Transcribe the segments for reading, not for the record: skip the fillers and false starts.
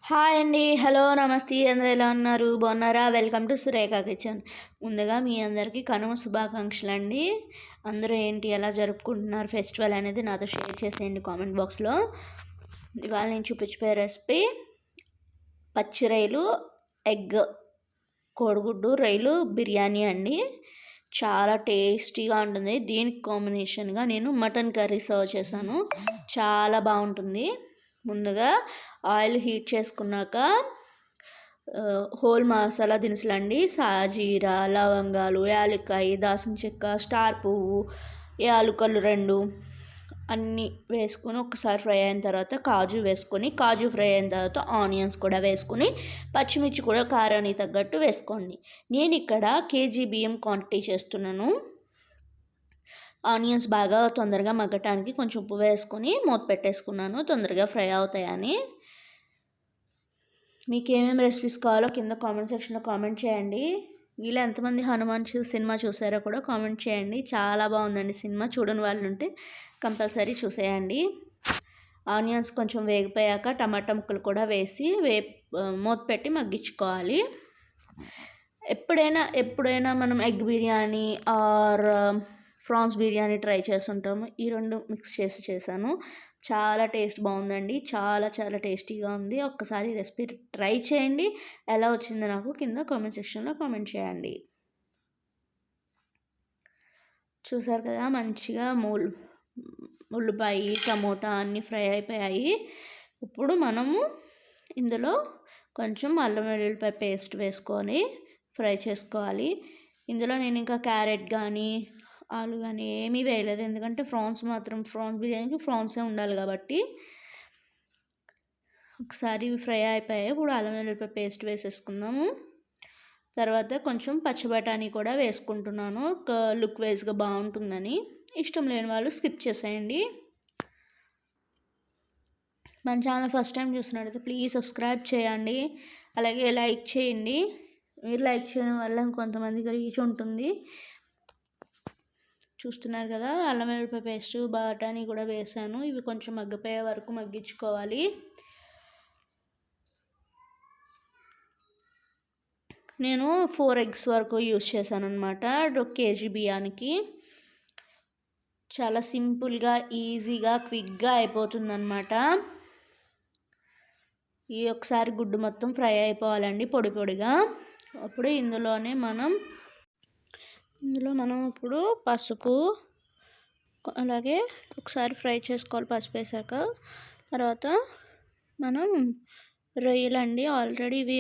Hi అండి. Hello, నమస్తే. అందరూ ఎలా ఉన్నారు? బాగున్నారా? Welcome to Surekha kitchen. ముందుగా మీ అందరికీ కనుమ శుభాకాంక్షలు అండి. అందరూ ఏంటి ఎలా జరుపుకుంటున్నారు ఫెస్టివల్ అనేది నాతో షేర్ చేసేయండి కామెంట్ బాక్స్లో. ఇవాళ నేను చూపించిపోయే రెసిపీ పచ్చి రొయ్యలు ఎగ్ కోడిగుడ్డు రొయ్యలు బిర్యానీ అండి. చాలా టేస్టీగా ఉంటుంది. దీనికి కాంబినేషన్గా నేను మటన్ కర్రీ సర్వ్ చేశాను. చాలా బాగుంటుంది. ముందుగా ఆయిల్ హీట్ చేసుకున్నాక హోల్ మసాలా దినుసులండి, సాజీరా, లవంగాలు, యాలక్కాయ, దాల్చిన చెక్క, స్టార్ పువ్వు, యాలకులు 2 అన్నీ వేసుకొని ఒకసారి ఫ్రై అయిన తర్వాత కాజు వేసుకొని, కాజు ఫ్రై అయిన తర్వాత ఆనియన్స్ కూడా వేసుకొని, పచ్చిమిర్చి కూడా కారానికి తగ్గట్టు వేసుకోండి. నేను ఇక్కడ కేజీ బియ్యం క్వాంటిటీ చేస్తున్నాను. ఆనియన్స్ బాగా తొందరగా మగ్గటానికి కొంచెం ఉప్పు వేసుకొని మూత పెట్టేసుకున్నాను, తొందరగా ఫ్రై అవుతాయని. మీకు ఏమేమి రెసిపీస్ కావాలో కింద కామెంట్ సెక్షన్లో కామెంట్ చేయండి. వీళ్ళు ఎంతమంది హనుమాన్ సినిమా చూసారో కూడా కామెంట్ చేయండి. చాలా బాగుందండి సినిమా. చూడని వాళ్ళు ఉంటే కంపల్సరీ చూసేయండి. ఆనియన్స్ కొంచెం వేగిపోయాక టమాటా ముక్కలు కూడా వేసి మూత పెట్టి మగ్గించుకోవాలి. ఎప్పుడైనా మనం egg biryani or prawns biryani try చేస్తుంటాము. ఈ 2 మిక్స్ చేశాను. చాలా టేస్ట్ బాగుందండి. చాలా చాలా టేస్టీగా ఉంది. ఒక్కసారి రెసిపీ ట్రై చేయండి. ఎలా వచ్చిందో నాకు కింద కామెంట్ సెక్షన్లో కామెంట్ చేయండి. చూసారు కదా, మంచిగా ఉల్లిపాయ టమోటా అన్నీ ఫ్రై అయిపోయాయి. ఇప్పుడు మనము ఇందులో కొంచెం అల్లం వెల్లుల్లిపాయ పేస్ట్ వేసుకొని ఫ్రై చేసుకోవాలి. ఇందులో నేను ఇంకా క్యారెట్ కానీ ఆలు కానీ ఏమీ వేయలేదు, ఎందుకంటే ఫ్రాన్స్ బిర్యానీకి ఫ్రాన్సే ఉండాలి కాబట్టి. ఒకసారి ఫ్రై అయిపోయాయి. ఇప్పుడు అల్లం వెల్లుల్లిపాయ పేస్ట్ వేసేసుకుందాము. తర్వాత కొంచెం పచ్చి బఠానీ కూడా వేసుకుంటున్నాను, లుక్ వైజ్గా బాగుంటుందని. ఇష్టం లేని వాళ్ళు స్కిప్ చేసేయండి. మన ఛానల్ ఫస్ట్ టైం చూసినట్లయితే ప్లీజ్ సబ్స్క్రైబ్ చేయండి, అలాగే లైక్ చేయండి. మీరు లైక్ చేయడం వల్ల కొంతమందికి రీచ్ ఉంటుంది. చూస్తున్నారు కదా, అల్లం వెల్లుల్లిపాయ పేస్ట్ బఠానీ కూడా వేసాను. ఇవి కొంచెం మగ్గిపోయే వరకు మగ్గించుకోవాలి. నేను 4 ఎగ్స్ వరకు యూజ్ చేశాను అనమాట కేజీ బియ్యానికి. చాలా సింపుల్గా, ఈజీగా, క్విక్గా అయిపోతుందన్నమాట. ఈ ఒకసారి గుడ్డు మొత్తం ఫ్రై అయిపోవాలండి పొడి పొడిగా. అప్పుడు ఇందులో మనం ఇప్పుడు పసుపు, అలాగే ఒకసారి ఫ్రై చేసుకోవాలి పసుపు వేసాక. తర్వాత మనం రొయ్యలండి, ఆల్రెడీ ఇవి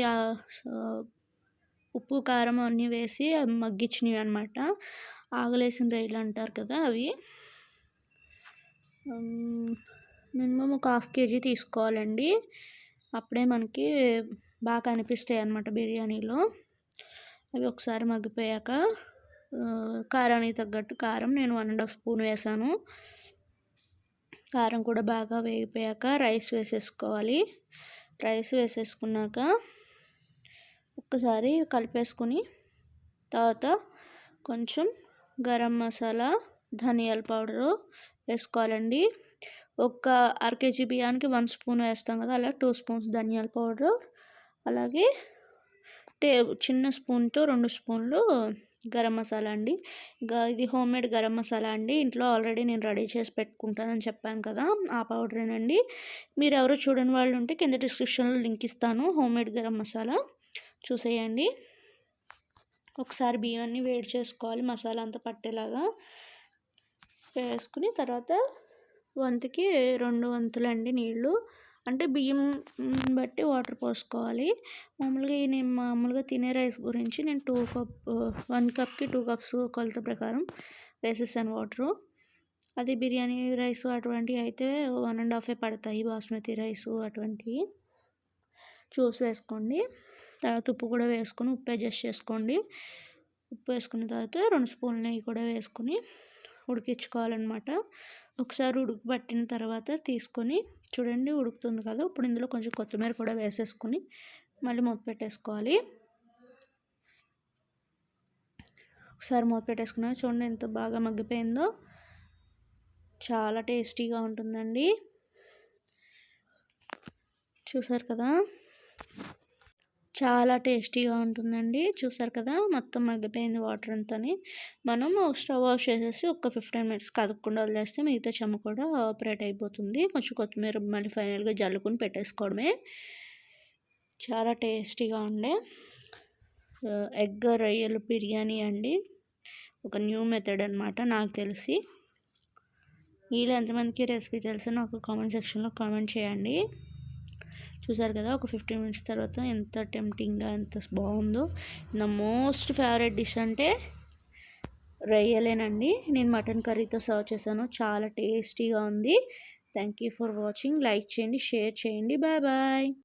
ఉప్పు కారం అన్నీ వేసి మగ్గించినవి అనమాట. ఆగలేసిన రొయ్యలు అంటారు కదా, అవి మినిమం ఒక 1/2 కేజీ తీసుకోవాలండి. అప్పుడే మనకి బాగా అనిపిస్తాయి అన్నమాట బిర్యానీలో. అవి ఒకసారి మగ్గిపోయాక కారానికి తగ్గట్టు కారం నేను 1.5 స్పూన్ వేసాను. కారం కూడా బాగా వేగిపోయాక రైస్ వేసేసుకోవాలి. రైస్ వేసేసుకున్నాక ఒక్కసారి కలిపేసుకుని తర్వాత కొంచెం గరం మసాలా, ధనియాల పౌడరు వేసుకోవాలండి. ఒక 1/2 కేజీ బియ్యానికి 1 స్పూన్ వేస్తాం కదా, అలా 2 స్పూన్స్ ధనియాల పౌడరు, అలాగే చిన్న స్పూన్తో 2 స్పూన్లు గరం మసాలా అండి. ఇది హోమ్మేడ్ గరం మసాలా అండి. ఇంట్లో ఆల్రెడీ నేను రెడీ చేసి పెట్టుకుంటానని చెప్పాను కదా, ఆ పౌడరేనండి. మీరు ఎవరు చూడని వాళ్ళు ఉంటే కింద డిస్క్రిప్షన్లో లింక్ ఇస్తాను, హోమ్మేడ్ గరం మసాలా చూసేయండి. ఒకసారి బియ్యాన్ని వేడి చేసుకోవాలి, మసాలా అంతా పట్టేలాగా వేసుకుని తర్వాత 2 వంతులండి నీళ్ళు, అంటే బియ్యం బట్టి వాటర్ పోసుకోవాలి. మామూలుగా తినే రైస్ గురించి నేను 1 కప్కి 2 కప్స్ కొలత ప్రకారం వేసేసాను వాటరు. అది బిర్యానీ రైస్ అటువంటివి అయితే 1.5 పడతాయి, బాస్మతి రైసు అటువంటివి చూసి వేసుకోండి. తర్వాత ఉప్పు కూడా వేసుకొని ఉప్పు అడ్జస్ట్ చేసుకోండి. ఉప్పు వేసుకున్న తర్వాత 2 స్పూన్లు నెయ్యి కూడా వేసుకొని ఉడికించుకోవాలన్నమాట. ఒకసారి ఉడకబట్టిన తర్వాత తీసుకొని చూడండి, ఉడుకుతుంది కదా. ఇప్పుడు ఇందులో కొంచెం కొత్తిమీర కూడా వేసేసుకొని మళ్ళీ మూత పెట్టేసుకోవాలి. ఒకసారి మూత పెట్టేసుకున్నాక చూడండి ఎంత బాగా మగ్గిపోయిందో. చాలా టేస్టీగా ఉంటుందండి. చూసారు కదా. చాలా టేస్టీగా ఉంటుందండి. చూసారు కదా మొత్తం మగ్గిపోయింది వాటర్ అంతాని. మనం స్టవ్ ఆఫ్ చేసేసి ఒక 15 మినిట్స్ కదపకుండా వదిలేస్తే మిగతా చెమ్మ కూడా ఆపరేట్ అయిపోతుంది. కొంచెం కొత్తిమీర మళ్ళీ ఫైనల్గా జల్లుకుని పెట్టేసుకోవడమే. చాలా టేస్టీగా ఉండే ఎగ్ రొయ్యలు బిర్యానీ అండి. ఒక న్యూ మెథడ్ అనమాట నాకు తెలిసి. మీలో ఎంతమందికి రెసిపీ తెలుసో నాకు కామెంట్ సెక్షన్లో కామెంట్ చేయండి. చూసారు కదా ఒక 15 మినిట్స్ తర్వాత ఎంత టెంప్టింగ్గా ఎంత బాగుందో. నా మోస్ట్ ఫేవరెట్ డిష్ అంటే రొయ్యలేనండి. నేను మటన్ కర్రీతో సర్వ్ చేశాను. చాలా టేస్టీగా ఉంది. Thank you for watching. Like చేయండి, షేర్ చేయండి. Bye bye.